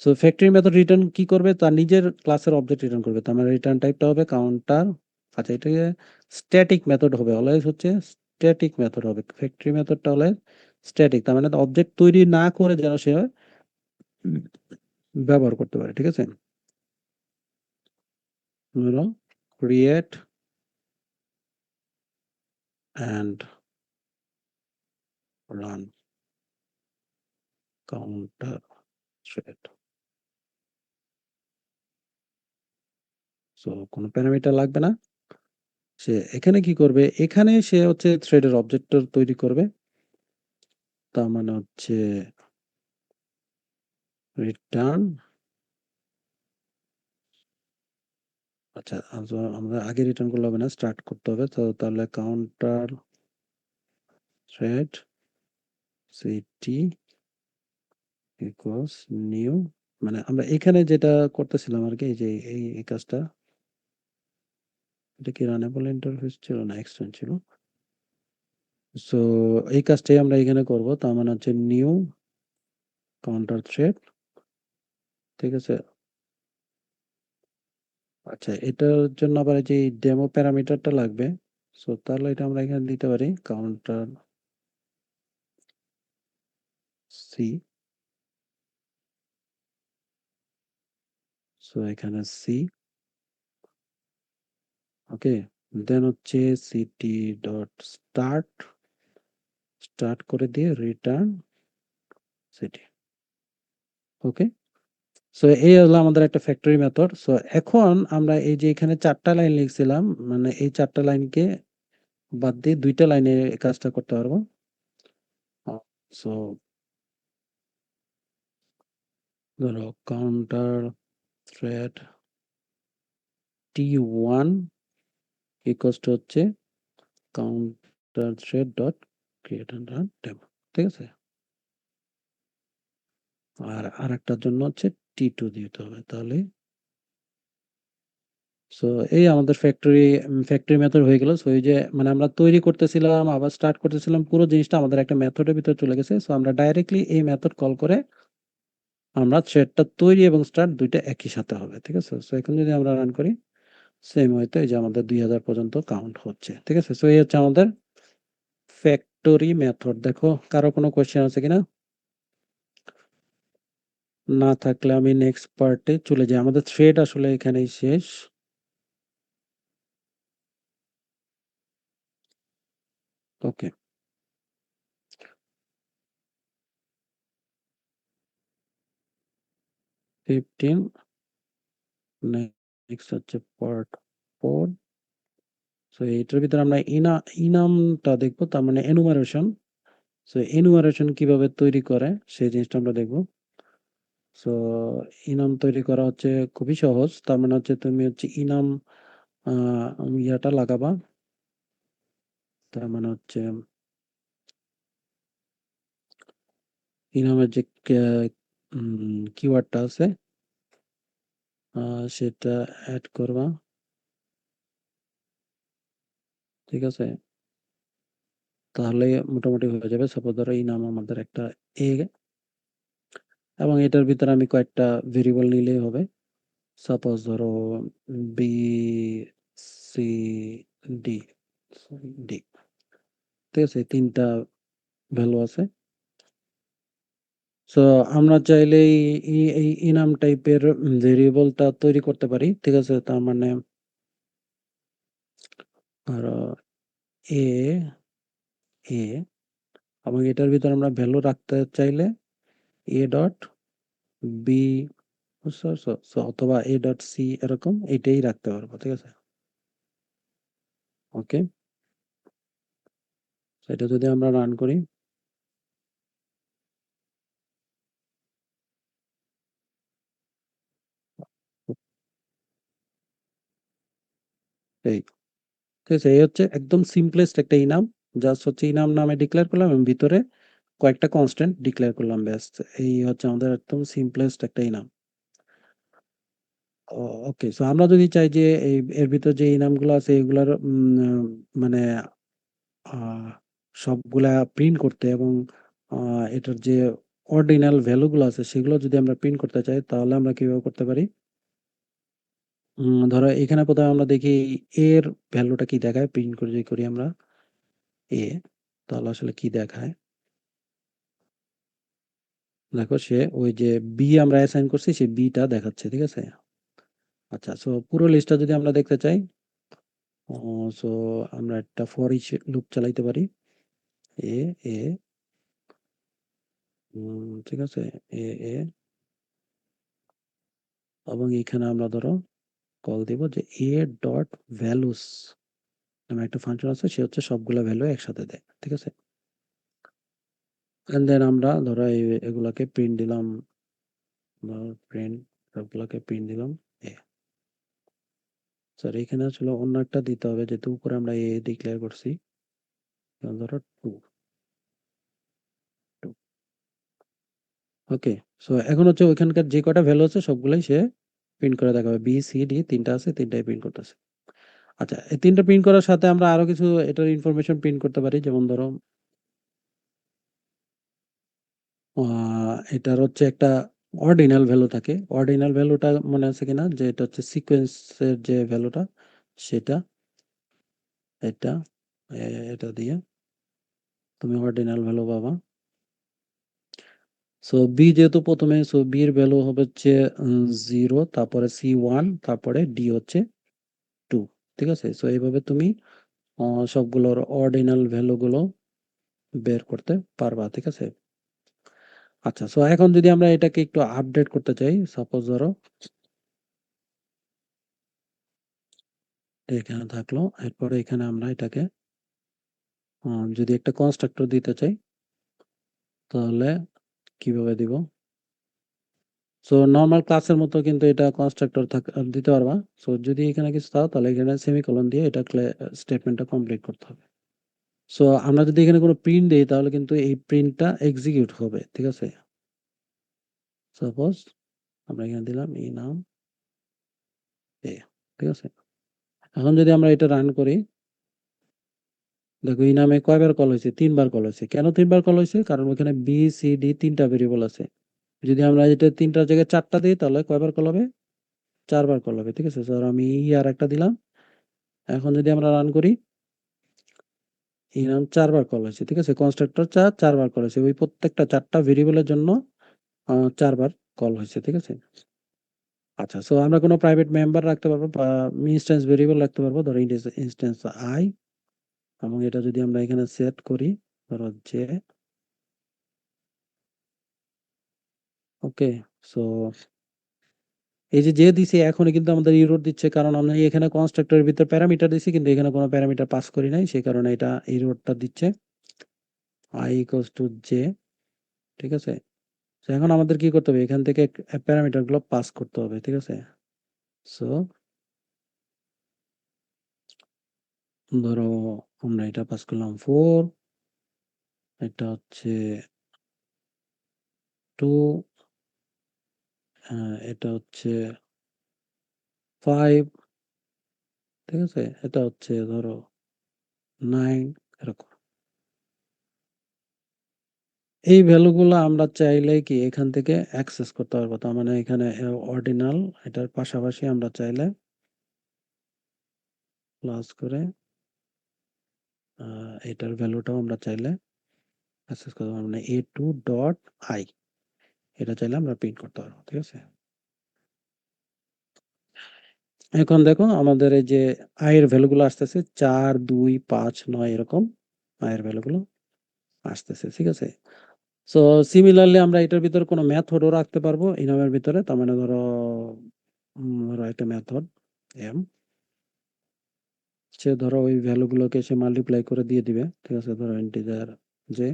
সো ফ্যাক্টরি মেথড রিটার্ন কি করবে? তার নিজের ক্লাসের অবজেক্ট রিটার্ন করবে। তার মানে রিটার্ন টাইপটা হবে কাউন্টার। আচ্ছা এটাকে স্ট্যাটিক মেথড হবে। অলওয়েজ হচ্ছে স্ট্যাটিক মেথড হবে। ফ্যাক্টরি মেথডটা হলে স্ট্যাটিক। তার মানে অবজেক্ট তৈরি না করে যেন সে উম ব্যবহার করতে পারে। ঠিক আছে? হলো create and run counter thread. So কোনো প্যারামিটার লাগবে না। সে এখানে কি করবে? এখানে সে হচ্ছে থ্রেডের অবজেক্টটা তৈরি করবে। তার মানে হচ্ছে রিটার্ন আচ্ছা আমরা আগে রিটার্ন করলে হবে না, স্টার্ট করতে হবে। তো তাহলে counter thread city equals new মানে আমরা এখানে যেটা করতেছিলাম আরকি এই যে এই কাজটা এটা কি রানেবল ইন্টারফেস ছিল না এক্সটেন্ড ছিল। সো এই কাজটাই আমরা এখানে করব। তার মানে হচ্ছে নিউ কাউন্টার থ্রেড ঠিক আছে? আচ্ছা এটার জন্য আবার এই যে ডেমো প্যারামিটারটা লাগবে। সো তাহলে এটা আমরা এখানে দিতে পারি কাউন্টার সি। সো এখানে সি ওকে। দেন হচ্ছে সিটি ডট স্টার্ট করে দিয়ে রিটার্ন সিটি। ওকে, সো এই হলো আমাদের একটা ফ্যাক্টরি মেথড। সো এখন আমরা এই যে এখানে 4টা লাইন লিখছিলাম, মানে এই 4টা লাইনকে বাদ দিয়ে 2টা লাইনে এই কাজটা করতে পারবো। সো ধরো counter thread T1 equals to হচ্ছে counter thread dot create demo, ঠিক আছে? আর আরেকটার জন্য হচ্ছে T2 দিতে হবে, তাহলে সো এই আমাদের ফ্যাক্টরি মেথড হয়ে গেল। সো এই যে মানে আমরা তৈরি করতেছিলাম আবার স্টার্ট করতেছিলাম, পুরো জিনিসটা আমাদের একটা মেথডের ভিতরে চলে গেছে। সো আমরা ডাইরেক্টলি এই মেথড কল করে আমরা থ্রেডটা তৈরি এবং স্টার্ট ২টা একই সাথে হবে, ঠিক আছে? সো এখন যদি আমরা রান করি সেম ওয়েতে এই যে আমাদের ২০০০ পর্যন্ত কাউন্ট হচ্ছে, ঠিক আছে? সো এই হচ্ছে আমাদের ফ্যাক্টরি মেথড। দেখো কারো কোনো কোয়েশ্চেন আছে কিনা? না থাকলে আমি নেক্সট পার্টে চলে যাই। আমাদের থ্রেড আসলে এখানেই শেষ। ওকে, 15 নেক্সট হচ্ছে পার্ট 4। সো এটার ভিতরে আমরা ইনামটা দেখবো, তার মানে এনুমারেশন। সো এনুমারেশন কিভাবে তৈরি করে সেই জিনিসটা আমরা দেখবো। সো ইনাম তৈরি করা হচ্ছে খুবই সহজ। তার মানে হচ্ছে তুমি হচ্ছে ইনাম ইয়াটা লাগাবা। তার মানে হচ্ছে ইনামের যে কিওয়ার্ডটা আছে সেটা অ্যাড করবা, ঠিক আছে? তাহলে মোটামুটি হয়ে যাবে। সাপোজ ধরো ইনাম আমাদের একটা এ, এবং এটার ভিতরে আমি কয়েকটা ভেরিয়েবল নিলেই হবে। সাপোজ ধরো বি, সি, ডি, ডি, ঠিক আছে? ৩টা ভ্যালু আছে। সো আমরা চাইলে এই ইনাম টাইপের ভেরিয়েবলটা তৈরি করতে পারি, ঠিক আছে? তার মানে ধরো এ এ এবং এটার ভিতরে আমরা ভ্যালু রাখতে চাইলে এ ডট বি অথবা এ ডট সি, এরকম এটাই রাখতে পারবো, ঠিক আছে? ওকে, এটা যদি আমরা রান করি, এই ঠিক আছে, এই হচ্ছে একদম সিম্পলেস্ট একটা ইনাম। জাস্ট হচ্ছে ইনাম নামে ডিক্লেয়ার করলাম এবং ভিতরে কয়েকটা কনস্ট্যান্ট ডিক্লেয়ার করলাম, ব্যাস। এই হচ্ছে আমাদের একদম সিম্পলেস্ট একটা ইনাম। ওকে, সো আমরা যদি চাই যে এর ভিতর যে ইনামগুলো আছে এগুলার মানে আহ, সবগুলা প্রিন্ট করতে, এবং এটার যে অর্ডিনাল ভ্যালুগুলো আছে সেগুলো যদি আমরা প্রিন্ট করতে চাই, তাহলে আমরা কিভাবে করতে পারি? ধরো এখানে প্রথমে আমরা দেখি এর ভ্যালুটা কি দেখায়, প্রিন্ট করে যদি করি আমরা এ, তাহলে আসলে কি দেখায়। দেখো সে ওই যে বি আমরা অ্যাসাইন করছি সেই বিটা দেখাচ্ছে, ঠিক আছে? আচ্ছা, সো পুরো লিস্টটা যদি আমরা দেখতে চাই, সো আমরা একটা ফর ইচ লুপ চালাইতে পারি। এ এ ঠিক আছে, এ এ এবং এখানে আমরা ধরো কল দিব যে এ ডট ভ্যালুস নামে একটা ফাংশন আছে, সে হচ্ছে সবগুলা ভ্যালু একসাথে দেয়, ঠিক আছে? এন্ড দেন আমরা ধরো এগুলাকে প্রিন্ট দিলাম, প্রিন্ট সবগুলাকে প্রিন্ট দিলাম এ। স্যার এখানে আসলে অন্য একটা দিতে হবে, যেহেতু উপরে আমরা এ ডিক্লেয়ার করছি। ধরো টু। ওকে, সো এখন হচ্ছে ওইখানকার যে কটা ভ্যালু আছে সবগুলাই সে প্রিন্ট করে দেখাবে। বি সি ডি ৩টা আছে, ৩টাই প্রিন্ট করতেছে। আচ্ছা, এই ৩টা প্রিন্ট করার সাথে আমরা আরো কিছু এটার ইনফরমেশন প্রিন্ট করতে পারি। যেমন ধরো এটার হচ্ছে একটা অর্ডিনাল ভ্যালু থাকে। অর্ডিনাল ভ্যালুটা মনে আছে কিনা, যে এটা হচ্ছে সিকোয়েন্সের যে ভ্যালুটা সেটা, এটা এটা দিয়ে তুমি অর্ডিনাল ভ্যালু পাবা। সো বি যেহেতু প্রথমে, সো বি এর ভ্যালু হবে হচ্ছে 0, তারপরে সি 1, তারপরে ডি হচ্ছে 2, ঠিক আছে? সো এইভাবে তুমি সবগুলোর অর্ডিনাল ভ্যালুগুলো বের করতে পারবা, ঠিক আছে? আচ্ছা, সো এখন যদি আমরা এটাকে একটু আপডেট করতে চাই, সাপোজ ধরো এখানে থাকলো, এরপরে এখানে আমরা এটাকে যদি একটা কনস্ট্রাক্টর দিতে চাই তাহলে কিভাবে দিব? সো নরমাল ক্লাসের মতো কিন্তু এটা কনস্ট্রাক্টর দিতে পারবা। সো যদি এখানে কিছু চাও তাহলে এখানে সেমিকোলন দিয়ে এটা স্টেটমেন্টটা কমপ্লিট করতে হবে। সো আমরা যদি এখানে কোনো প্রিন্ট দেই তাহলে কিন্তু এই প্রিন্টটা এক্সিকিউট হবে, ঠিক আছে? সাপোজ আমরা এখানে দিলাম নাম এ, ঠিক আছে? এখন যদি আমরা এটা রান করি, দেখো নামে কয়বার কল হয়েছে? ৩ বার কল হয়েছে। কেন ৩ বার কল হয়েছে? কারণ ওখানে বি, সি, ডি ৩ টা ভেরিয়েবল আছে। যদি আমরা এটা ৩ টার জায়গায় ৪ টা দেই তাহলে কয়বার কল হবে? ৪ বার কল হবে, ঠিক আছে? সো আমি আরেকটা দিলাম। এখন যদি আমরা রান করি, নাম ৪ বার কল হয়েছে, ঠিক আছে? কনস্ট্রাক্টর ৪ বার কল হয়েছে। ওই প্রত্যেকটা ৪ টা ভেরিয়েবলের জন্য ৪ বার কল হয়েছে, ঠিক আছে? আচ্ছা, সো আমরা কোনো প্রাইভেট মেম্বার রাখতে পারবো বা ইনস্ট্যান্স ভেরিয়েবল রাখতে পারবো। ধরো ইনস্ট্যান্স আই, এবং এটা যদি আমরা এখানে সেট করি ধরো যে, ওকে, সো এই যে দিছি এখনই কিন্তু আমাদের এরর দিচ্ছে, কারণ আমরা এখানে কনস্ট্রাক্টরের ভিতর প্যারামিটার দিছি কিন্তু এখানে কোনো প্যারামিটার পাস করি নাই, সেই কারণে এটা এররটা দিচ্ছে i ইকুয়ালস টু j, ঠিক আছে? তো এখন আমাদের কি করতে হবে? এখান থেকে প্যারামিটার গুলো পাস করতে হবে, ঠিক আছে? সো ধরো আমরা এটা পাস করলাম 4, এটা হচ্ছে 2, এটা হচ্ছে 5, ঠিক আছে? এটা হচ্ছে ধরো 9, এরকম। এই ভ্যালুগুলো আমরা চাইলে কি এখান থেকে অ্যাক্সেস করতে পারবো। তার মানে এখানে অর্ডিনাল এটার পাশাপাশি আমরা চাইলে প্লাস করে এটার ভ্যালুটাও আমরা চাইলে অ্যাক্সেস করতে পারবো। মানে a2.i এটা চাইলে আমরা প্রিন্ট করতে পারবো, ঠিক আছে? এখন দেখো আমাদের এই যে আয়ের ভ্যালুগুলো আসতেছে 4, 2, 5, 9 এরকম আয়ের ভ্যালুগুলো আসতেছে, ঠিক আছে? সো সিমিলারলি আমরা এটার ভিতরে কোনো মেথডও রাখতে পারবো ইনামের ভিতরে। তার মানে ধরো একটা মেথড এম, সে ধরো ওই ভ্যালুগুলোকে সে মাল্টিপ্লাই করে দিয়ে দিবে, ঠিক আছে? ধরো ইন্টিজার যে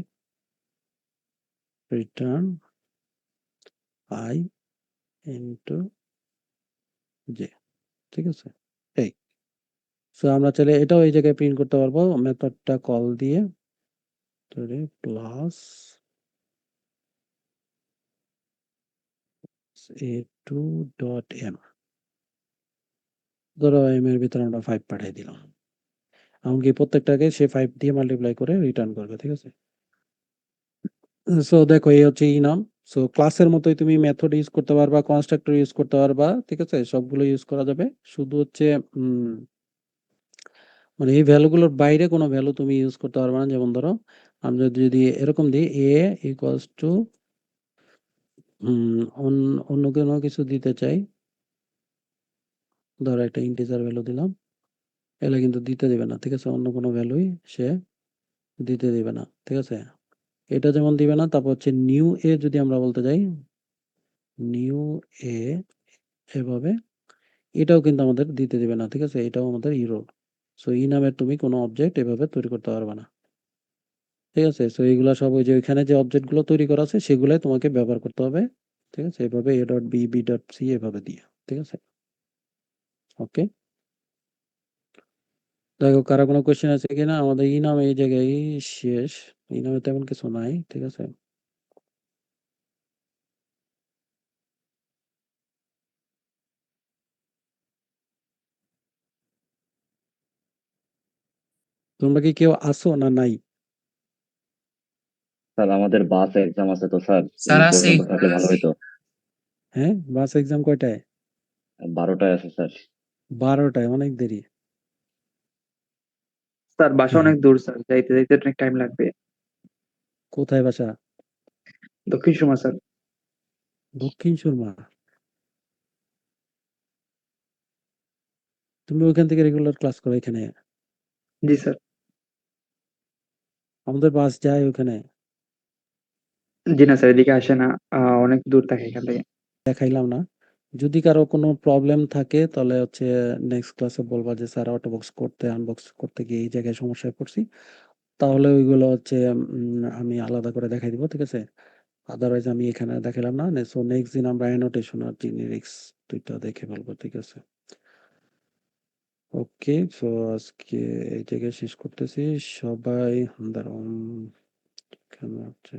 রিটার্ন আই ইন্টু জে, ঠিক আছে? এই, সো আমরা চাইলে এটাও এই জায়গায় প্রিন্ট করতে পারবো মেথডটা কল দিয়ে প্লাস a2.m, ধরো এম এর ভিতরে আমরা 5 পাঠিয়ে দিলাম, এমনকি প্রত্যেকটাকে সে 5 দিয়ে মাল্টিপ্লাই করে রিটার্ন করবে, ঠিক আছে? সো দেখো এই হচ্ছে নাম। সো ক্লাসের মতোই তুমি মেথড ইউজ করতে পারবা, কনস্ট্রাক্টর ইউজ করতে পারবা, ঠিক আছে? সবগুলো ইউজ করা যাবে। শুধু হচ্ছে মানে এই ভ্যালুগুলোর বাইরে কোনো ভ্যালু তুমি ইউজ করতে পারবা না। যেমন ধরো আমরা যদি এরকম দিই a ইকুয়ালস টু অন্য কোনো কিছু দিতে চাই, ধরো একটা ইন্টিজার ভ্যালু দিলাম, এগুলা কিন্তু দিতে দিবে না, ঠিক আছে? অন্য কোনো ভ্যালুই সে দিতে দিবে না, ঠিক আছে? এটা যেমন দিবে না। তারপর হচ্ছে নিউ এ যদি আমরা বলতে যাই, নিউ এ এভাবে, এটাও কিন্তু আমাদের দিতে দিবে না, ঠিক আছে? এটাও আমাদের ইরর। সো নামের তুমি কোনো অবজেক্ট এভাবে তৈরি করতে পারবে না, ঠিক আছে? সো এইগুলা সব ওই যে ওইখানে যে অবজেক্ট গুলো তৈরি করা আছে সেগুলাই তোমাকে ব্যবহার করতে হবে, ঠিক আছে? এভাবে a dot B, B dot C এভাবে দিয়ে, ঠিক আছে? ওকে, দেখো কারো কোনো কোয়েশ্চেন আছে কিনা? আমাদের নাম এই জায়গায় শেষ। নামে তেমন কিছু নাই, ঠিক আছে? তোমরা কি কেউ আসো না নাই? স্যার আমাদের বাস এক্সাম আছে তো স্যার, স্যার এই আছি। পর্যন্ত থাকলে ভালো হতো। হ্যাঁ, বাস এক্সাম কয়টায়? 12টায় আছে স্যার। 12টায়, অনেক দেরি। স্যার বাসা অনেক দূর স্যার, যাইতে যাইতে অনেক টাইম লাগবে। কোথায় বাসা? দক্ষিণ সুরমা স্যার। দক্ষিণ সুরমা। তুমি ওইখান থেকে রেগুলার ক্লাস করো এখানে? জি স্যার। আমাদের বাস যায় ওখানে? জি না স্যার, এদিকে আসে না। অনেক দূর থাকে এখান থেকে। দেখাইলাম না। যদি কারো কোনো প্রবলেম থাকে তাহলে হচ্ছে নেক্সট ক্লাসে বলবা যে স্যার অটোবক্স করতে আনবক্স করতে গিয়ে এই জায়গায় সমস্যায় পড়ছি। তাহলে ওইগুলো হচ্ছে আমি আলাদা করে দেখাই দিব, ঠিক আছে? আদারওয়াইজ আমি এখানে দেখাইলাম না। সো নেক্সট দিন আমরা অ্যানোটেশন আর জেনেরিক্স ২ টা দেখে ফেলবো, ঠিক আছে? ওকে, সো আজকে এই জায়গায় শেষ করতেছি। সবাই দাঁড়াও, কেন হচ্ছে